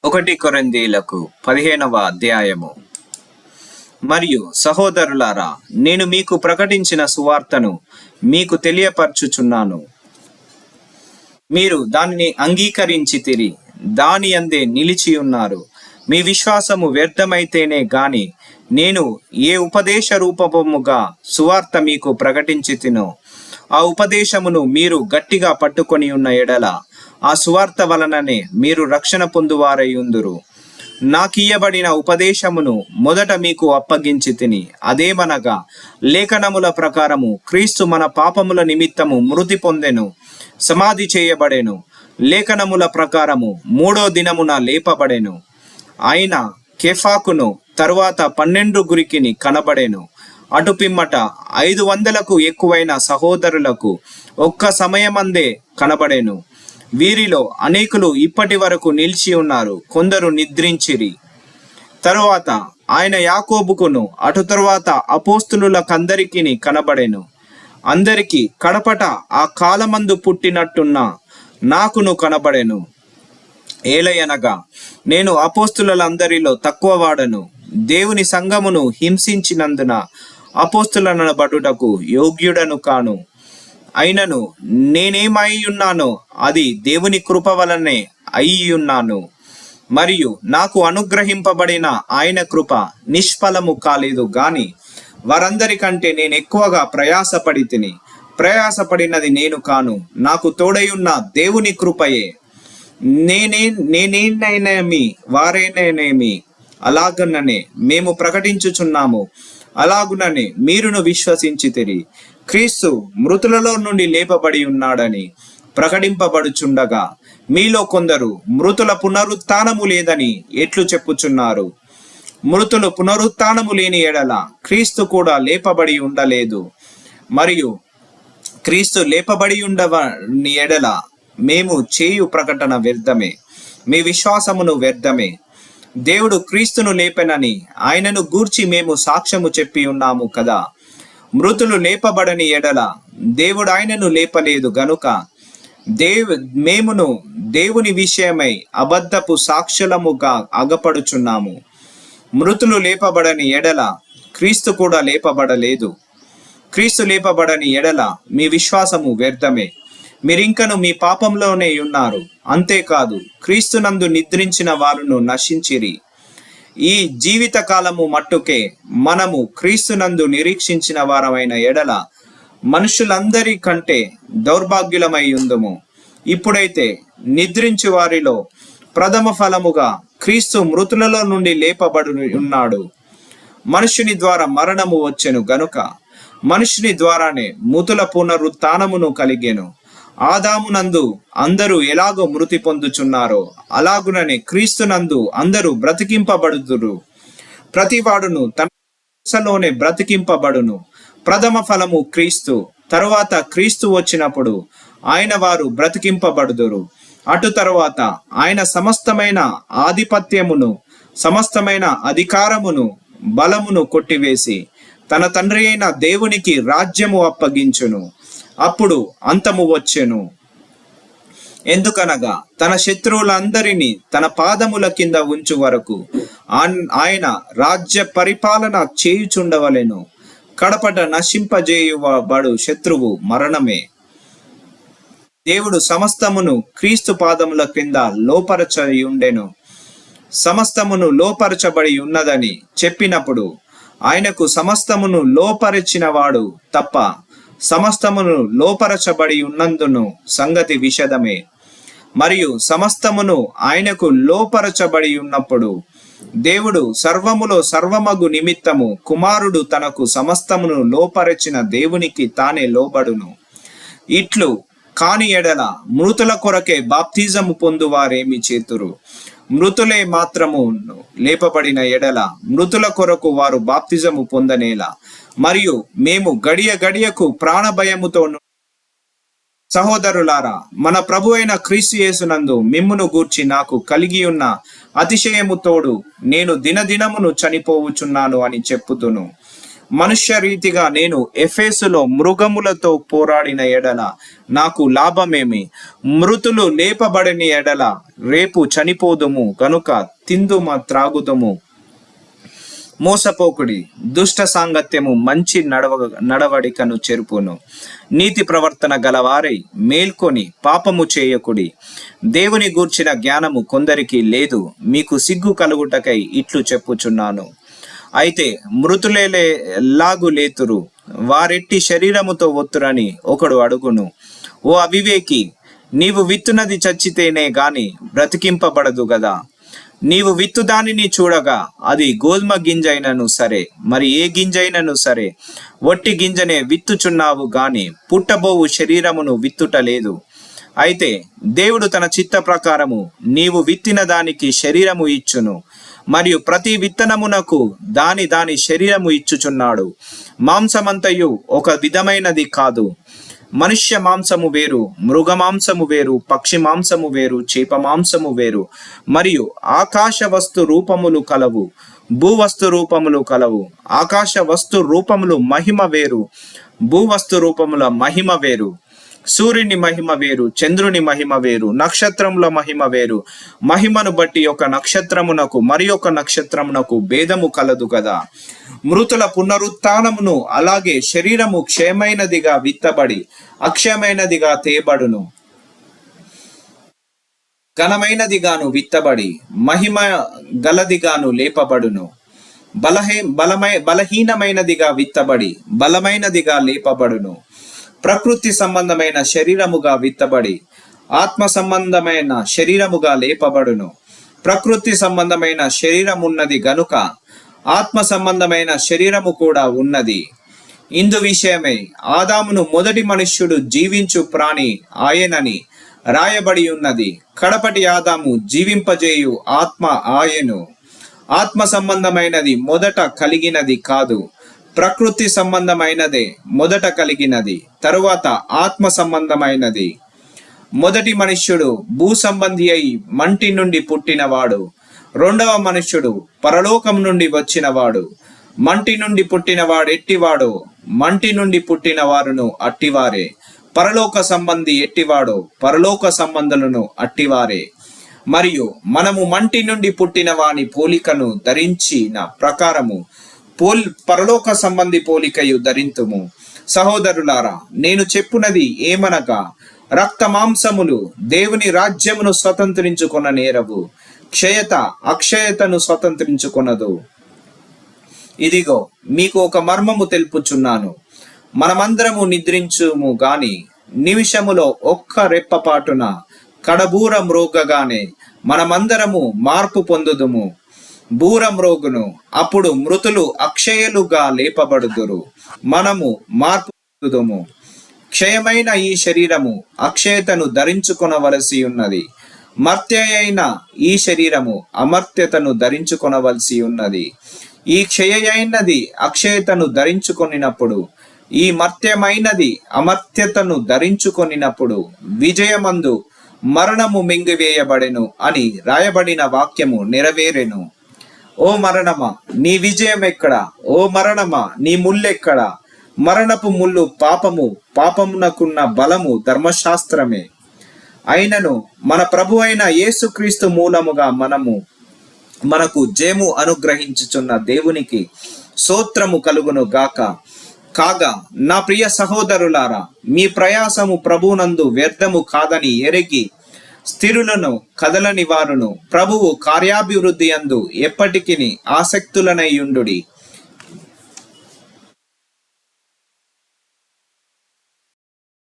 1 కొరింథీయులకు 15వ అధ్యాయము. మరియు సహోదరులారా, నేను మీకు ప్రకటించిన సువార్తను మీకు తెలియపరచుచున్నాను. మీరు దానిని అంగీకరించితిరి, దాని యందే నిలిచి ఉన్నారు. మీ విశ్వాసము వ్యర్థమైతేనే గాని నేను ఏ ఉపదేశ రూపముగా సువార్త మీకు ప్రకటించితినో ఆ ఉపదేశమును మీరు గట్టిగా పట్టుకొని ఉన్న ఎడల ఆ సువార్త వలననే మీరు రక్షణ పొందువారై ఉందురు. నాకియ్యబడిన ఉపదేశమును మొదట మీకు అప్పగించి తిని, అదేమనగా లేఖనముల ప్రకారము క్రీస్తు మన పాపముల నిమిత్తము మృతి పొందెను, సమాధి చేయబడెను, లేఖనముల ప్రకారము 3వ దినమున లేపబడెను. ఆయన కేఫాకును తరువాత 12 గురికిని కనబడెను. అటు పిమ్మట 500కు ఎక్కువైన సహోదరులకు ఒక్క సమయమందే కనబడెను. వీరిలో అనేకులు ఇప్పటి వరకు నిలిచి ఉన్నారు, కొందరు నిద్రించిరి. తరువాత ఆయన యాకోబుకును అటు తరువాత అపోస్తులులకందరికీ కనబడెను. అందరికీ కడపట ఆ కాలమందు పుట్టినట్టున్న నాకును కనబడెను. ఏలయనగా నేను అపోస్తులందరిలో తక్కువ వాడను, దేవుని సంఘమును హింసించినందున అపోస్తులనబడుటకు యోగ్యుడను కాను. అయినను నేనేమై ఉన్నానో అది దేవుని కృప వలనే అయ్యున్నాను. మరియు నాకు అనుగ్రహింపబడిన ఆయన కృప నిష్ఫలము కాలేదు గాని వారందరికంటే నేను ఎక్కువగా ప్రయాసపడి తిని, ప్రయాసపడినది నేను కాను, నాకు తోడయున్న దేవుని కృపయే. నేనేనేమి వారేనేమి అలాగుననే మేము ప్రకటించుచున్నాము, అలాగుననే మీరును విశ్వసించితిరి. క్రీస్తు మృతులలో నుండి లేపబడి ఉన్నాడని ప్రకటింపబడుచుండగా మీలో కొందరు మృతుల పునరుత్థానము లేదని ఎట్లు చెప్పుచున్నారు. మృతులు పునరుత్థానము లేని ఎడల క్రీస్తు కూడా లేపబడి ఉండలేదు. మరియు క్రీస్తు లేపబడి ఉండవని ఎడల మేము చేయు ప్రకటన వ్యర్థమే, మీ విశ్వాసమును వ్యర్థమే. దేవుడు క్రీస్తును లేపెనని ఆయనను గూర్చి మేము సాక్ష్యము చెప్పి ఉన్నాము కదా. మృతులు లేపబడని ఎడల దేవుడు ఆయనను లేపలేదు గనుక మేమును దేవుని విషయమై అబద్ధపు సాక్షులముగా అగపడుచున్నాము. మృతులు లేపబడని ఎడల క్రీస్తు కూడా లేపబడలేదు. క్రీస్తు లేపబడని ఎడల మీ విశ్వాసము వ్యర్థమే, మీరింకను మీ పాపంలోనే ఉన్నారు. అంతేకాదు, క్రీస్తునందు నిద్రించిన వారును నశించిరి. ఈ జీవిత కాలము మట్టుకే మనము క్రీస్తునందు నిరీక్షించిన వారమైన ఎడల మనుషులందరి కంటే దౌర్భాగ్యులమై ఉందుము. ఇప్పుడైతే నిద్రించు వారిలో ప్రథమ ఫలముగా క్రీస్తు మృతులలో నుండి లేపబడి ఉన్నాడు. మనుషుని ద్వారా మరణము వచ్చెను గనుక మనుషుని ద్వారానే మృతుల పునరుత్థానమును కలిగెను. ఆదామునందు అందరూ ఎలాగో మృతి పొందుచున్నారో అలాగుననే క్రీస్తునందు అందరూ బ్రతికింపబడుదురు. ప్రతివాడును తన దశలోనే బ్రతికింపబడును. ప్రథమ ఫలము క్రీస్తు, తరువాత క్రీస్తు వచ్చినప్పుడు ఆయన వారు బ్రతికింపబడుదురు. అటు తరువాత ఆయన సమస్తమైన ఆధిపత్యమును, సమస్తమైన అధికారమును, బలమును కొట్టివేసి తన తండ్రి అయిన దేవునికి రాజ్యము అప్పగించును. అప్పుడు అంతము వచ్చెను. ఎందుకనగా తన శత్రువులందరినీ తన పాదముల కింద ఉంచు వరకు ఆయన రాజ్య పరిపాలన చేయుచుండవలెను. కడపట నశింపజేయుబడు శత్రువు మరణమే. దేవుడు సమస్తమును క్రీస్తు పాదముల క్రింద లోపరచబడి ఉండెను. సమస్తమును లోపరచబడి ఉన్నదని చెప్పినప్పుడు ఆయనకు సమస్తమును లోపరచిన వాడు తప్ప సమస్తమును లోపరచబడి ఉన్నందును సంగతి విషదమే. మరియు సమస్తమును ఆయనకు లోపరచబడి ఉన్నప్పుడు దేవుడు సర్వములో సర్వమగు నిమిత్తము కుమారుడు తనకు సమస్తమును లోపరచిన దేవునికి తానే లోబడును. ఇట్లు కాని ఎడల మృతుల కొరకే బాప్తిజము పొందువారేమి చేతురు. మృతులే మాత్రము లేపబడిన ఎడల మృతుల కొరకు వారు బాప్తిజము పొందనేలా. మరియు మేము గడియ గడియకు ప్రాణభయముతో సహోదరులారా, మన ప్రభు అయిన క్రీస్తు యేసునందు మిమ్మును గూర్చి నాకు కలిగి ఉన్న అతిశయము తోడు నేను దినదినమును చనిపోవుచున్నాను అని చెప్పుదును. మనుష్య రీతిగా నేను ఎఫెసులో మృగములతో పోరాడిన ఎడల నాకు లాభమేమి? మృతులు లేపబడిన ఎడల రేపు చనిపోదుము గనుక తిందుమ త్రాగుదుము. మోసపోకుడి, దుష్ట సాంగత్యము మంచి నడవడికను చెరుపును. నీతి ప్రవర్తన గలవారై మేల్కొని పాపము చేయకుడి. దేవుని గూర్చిన జ్ఞానము కొందరికి లేదు, మీకు సిగ్గు కలుగుటకై ఇట్లు చెప్పుచున్నాను. అయితే మృతులేలాగు లేతురు, వారెట్టి శరీరముతో ఒత్తురని ఒకడు అడుగును. ఓ అవివేకి, నీవు విత్తునది చచ్చితేనే గాని బ్రతికింపబడదు గదా. నీవు విత్తు దానిని చూడగా అది గోధుమ గింజైనను సరే, మరి ఏ గింజైనను సరే, వట్టి గింజనే విత్తుచున్నావు గాని పుట్టబోవు శరీరమును విత్తుటలేదు. అయితే దేవుడు తన చిత్త ప్రకారము నీవు విత్తిన దానికి శరీరము ఇచ్చును, మరియు ప్రతి విత్తనమునకు దాని దాని శరీరము ఇచ్చుచున్నాడు. మాంసమంతయు ఒక విధమైనది కాదు. మనుష్య మాంసము వేరు, మృగ మాంసము వేరు, పక్షి మాంసము వేరు, చేప మాంసము వేరు, మరియు ఆకాశ వస్తు రూపములు కలవు, భూవస్తు రూపములు కలవు. ఆకాశ వస్తు రూపములు మహిమ వేరు, భూవస్తు రూపముల మహిమ వేరు. సూర్యుని మహిమ వేరు, చంద్రుని మహిమ వేరు, నక్షత్రముల మహిమ వేరు. మహిమను బట్టి ఒక నక్షత్రమునకు మరి ఒక నక్షత్రమునకు భేదము కలదు కదా. మృతుల పునరుత్థానమును అలాగే శరీరము క్షయమైనదిగా విత్తబడి అక్షయమైనదిగా తేబడును, ఘనమైనదిగాను విత్తబడి మహిమ గలదిగాను లేపబడును. బలహీనమైనదిగా విత్తబడి బలమైనదిగా లేపబడును. ప్రకృతి సంబంధమైన శరీరముగా విత్తబడి ఆత్మ సంబంధమైన శరీరముగా లేపబడును. ప్రకృతి సంబంధమైన శరీరమున్నది గనుక ఆత్మ సంబంధమైన శరీరము కూడా ఉన్నది. ఇందు విషయమై ఆదామును మొదటి మనుష్యుడు జీవించు ప్రాణి ఆయనని రాయబడి ఉన్నది. కడపటి ఆదాము జీవింపజేయు ఆత్మ ఆయను. ఆత్మ సంబంధమైనది మొదట కలిగినది కాదు, ప్రకృతి సంబంధమైనదే మొదట కలిగినది, తరువాత ఆత్మ సంబంధమైనది. మొదటి మనుష్యుడు భూ సంబంధి అయి మంటి నుండి పుట్టినవాడు. రెండవ మనుష్యుడు పరలోకం నుండి వచ్చినవాడు. మంటి నుండి పుట్టినవాడు ఎట్టివాడో మంటి నుండి పుట్టిన వారును అట్టివారే. పరలోక సంబంధి ఎట్టివాడో పరలోక సంబంధులను అట్టివారే. మరియు మనము మంటి నుండి పుట్టిన వాని పోలికను ధరించిన ప్రకారము పరలోక సంబంధి పోలికయు ధరింతుము. సహోదరులారా, నేను చెప్పునది ఏమనగా, రక్త మాంసములు దేవుని రాజ్యమును స్వతంత్రించుకొన నేరవు, క్షయత అక్షయతను స్వతంత్రించుకొనదు. ఇదిగో మీకు ఒక మర్మము తెలుపుచున్నాను. మనమందరము నిద్రించుము గాని నిమిషములో ఒక్క రెప్పపాటున కడబూర మ్రోగగానే మనమందరము మార్పు పొందుదుము. బూర మ్రోగును, అప్పుడు మృతులు అక్షయులుగా లేపబడుదురు, మనము మార్పు పొందుదుము. క్షయమైన ఈ శరీరము అక్షయతను ధరించుకొనవలసి ఉన్నది, మర్త్యయైన ఈ శరీరము అమర్త్యతను ధరించుకొనవలసి ఉన్నది. ఈ క్షయమైనది అక్షయతను ధరించుకొనినప్పుడు, ఈ మర్త్యమైనది అమర్త్యతను ధరించుకొనినప్పుడు విజయమందు మరణము మింగివేయబడెను అని రాయబడిన వాక్యము నెరవేరెను. ఓ మరణమా, నీ విజయం ఎక్కడా? ఓ మరణమా, నీ ముల్లెక్కడా? మరణపు ముళ్ళు పాపము, పాపమునకున్న బలము ధర్మశాస్త్రమే. అయినను మన ప్రభు అయిన యేసుక్రీస్తు మూలముగా మనకు జయము అనుగ్రహించుచున్న దేవునికి స్తోత్రము కలుగును గాక. కాగా నా ప్రియ సహోదరులారా, మీ ప్రయాసము ప్రభువునందు వ్యర్థము కాదని ఎరిగి స్థిరులను కదలని వారును ప్రభువు కార్యాభివృద్ధి యందు ఎప్పటికిని ఆసక్తులనై యుండుడి.